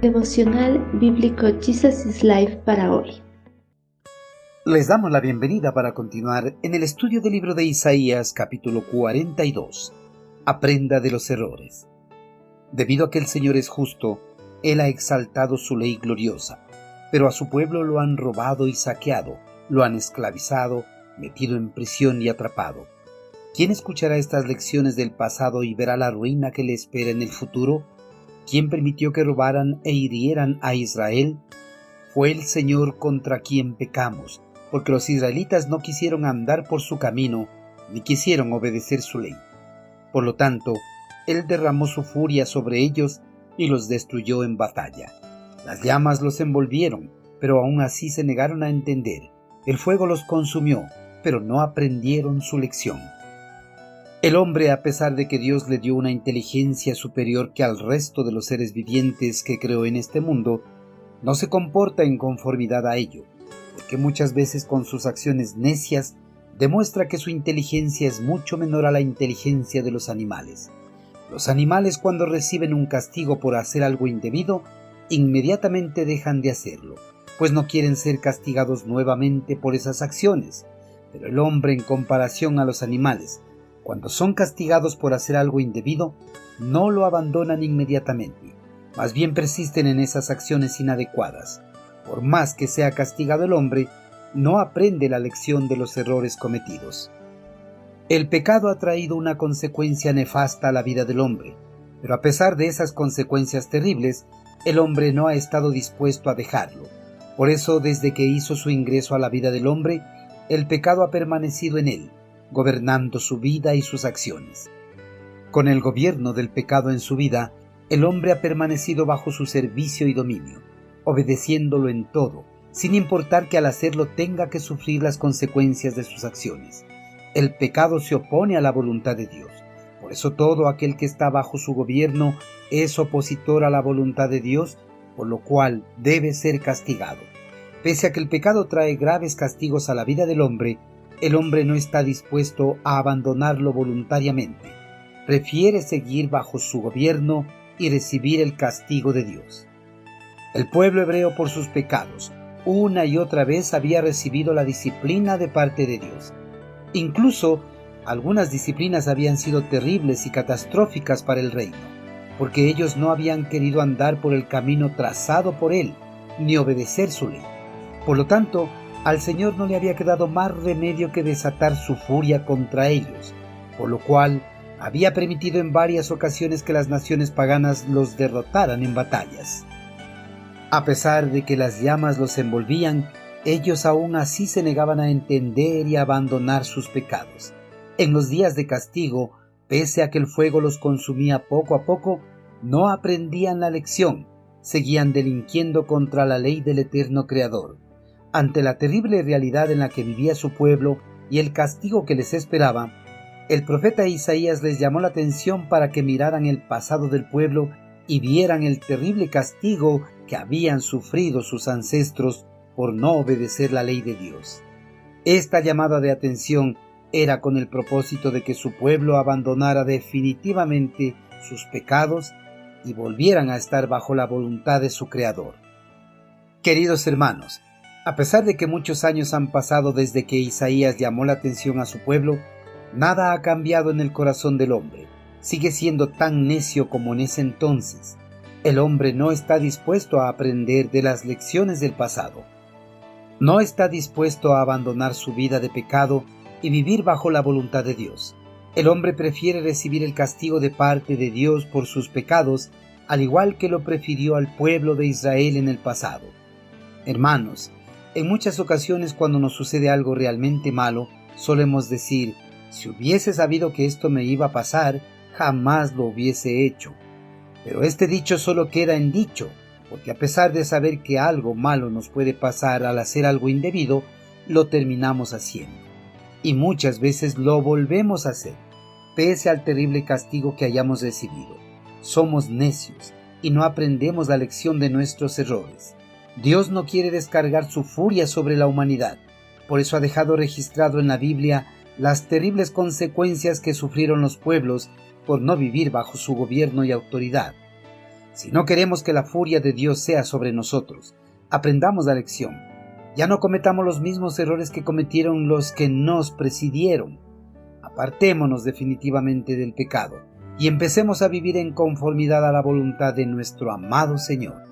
Devocional Bíblico Jesus is Life para hoy. Les damos la bienvenida para continuar en el estudio del libro de Isaías, capítulo 42. Aprenda de los errores. Debido a que el Señor es justo, Él ha exaltado su ley gloriosa, pero a su pueblo lo han robado y saqueado, lo han esclavizado, metido en prisión y atrapado. ¿Quién escuchará estas lecciones del pasado y verá la ruina que le espera en el futuro? ¿Quién permitió que robaran e hirieran a Israel? Fue el Señor contra quien pecamos, porque los israelitas no quisieron andar por su camino, ni quisieron obedecer su ley. Por lo tanto, Él derramó su furia sobre ellos y los destruyó en batalla. Las llamas los envolvieron, pero aún así se negaron a entender. El fuego los consumió, pero no aprendieron su lección. El hombre, a pesar de que Dios le dio una inteligencia superior que al resto de los seres vivientes que creó en este mundo, no se comporta en conformidad a ello, porque muchas veces con sus acciones necias demuestra que su inteligencia es mucho menor a la inteligencia de los animales. Los animales, cuando reciben un castigo por hacer algo indebido, inmediatamente dejan de hacerlo, pues no quieren ser castigados nuevamente por esas acciones. Pero el hombre, en comparación a los animales, cuando son castigados por hacer algo indebido, no lo abandonan inmediatamente, más bien persisten en esas acciones inadecuadas. Por más que sea castigado el hombre, no aprende la lección de los errores cometidos. El pecado ha traído una consecuencia nefasta a la vida del hombre, pero a pesar de esas consecuencias terribles, el hombre no ha estado dispuesto a dejarlo. Por eso, desde que hizo su ingreso a la vida del hombre, el pecado ha permanecido en él, gobernando su vida y sus acciones. Con el gobierno del pecado en su vida, el hombre ha permanecido bajo su servicio y dominio, obedeciéndolo en todo, sin importar que al hacerlo tenga que sufrir las consecuencias de sus acciones. El pecado se opone a la voluntad de Dios. Por eso todo aquel que está bajo su gobierno es opositor a la voluntad de Dios, por lo cual debe ser castigado. Pese a que el pecado trae graves castigos a la vida del hombre, el hombre no está dispuesto a abandonarlo voluntariamente. Prefiere seguir bajo su gobierno y recibir el castigo de Dios. El pueblo hebreo, por sus pecados, una y otra vez había recibido la disciplina de parte de Dios. Incluso, algunas disciplinas habían sido terribles y catastróficas para el reino, porque ellos no habían querido andar por el camino trazado por Él, ni obedecer su ley. Por lo tanto, al Señor no le había quedado más remedio que desatar su furia contra ellos, por lo cual había permitido en varias ocasiones que las naciones paganas los derrotaran en batallas. A pesar de que las llamas los envolvían, ellos aún así se negaban a entender y a abandonar sus pecados. En los días de castigo, pese a que el fuego los consumía poco a poco, no aprendían la lección, seguían delinquiendo contra la ley del eterno Creador. Ante la terrible realidad en la que vivía su pueblo y el castigo que les esperaba, el profeta Isaías les llamó la atención para que miraran el pasado del pueblo y vieran el terrible castigo que habían sufrido sus ancestros por no obedecer la ley de Dios. Esta llamada de atención era con el propósito de que su pueblo abandonara definitivamente sus pecados y volvieran a estar bajo la voluntad de su Creador. Queridos hermanos, a pesar de que muchos años han pasado desde que Isaías llamó la atención a su pueblo, nada ha cambiado en el corazón del hombre. Sigue siendo tan necio como en ese entonces. El hombre no está dispuesto a aprender de las lecciones del pasado. No está dispuesto a abandonar su vida de pecado y vivir bajo la voluntad de Dios. El hombre prefiere recibir el castigo de parte de Dios por sus pecados, al igual que lo prefirió al pueblo de Israel en el pasado. Hermanos, en muchas ocasiones cuando nos sucede algo realmente malo, solemos decir: si hubiese sabido que esto me iba a pasar, jamás lo hubiese hecho. Pero este dicho solo queda en dicho, porque a pesar de saber que algo malo nos puede pasar al hacer algo indebido, lo terminamos haciendo. Y muchas veces lo volvemos a hacer, pese al terrible castigo que hayamos recibido. Somos necios y no aprendemos la lección de nuestros errores. Dios no quiere descargar su furia sobre la humanidad. Por eso ha dejado registrado en la Biblia las terribles consecuencias que sufrieron los pueblos por no vivir bajo su gobierno y autoridad. Si no queremos que la furia de Dios sea sobre nosotros, aprendamos la lección. Ya no cometamos los mismos errores que cometieron los que nos precedieron. Apartémonos definitivamente del pecado y empecemos a vivir en conformidad a la voluntad de nuestro amado Señor.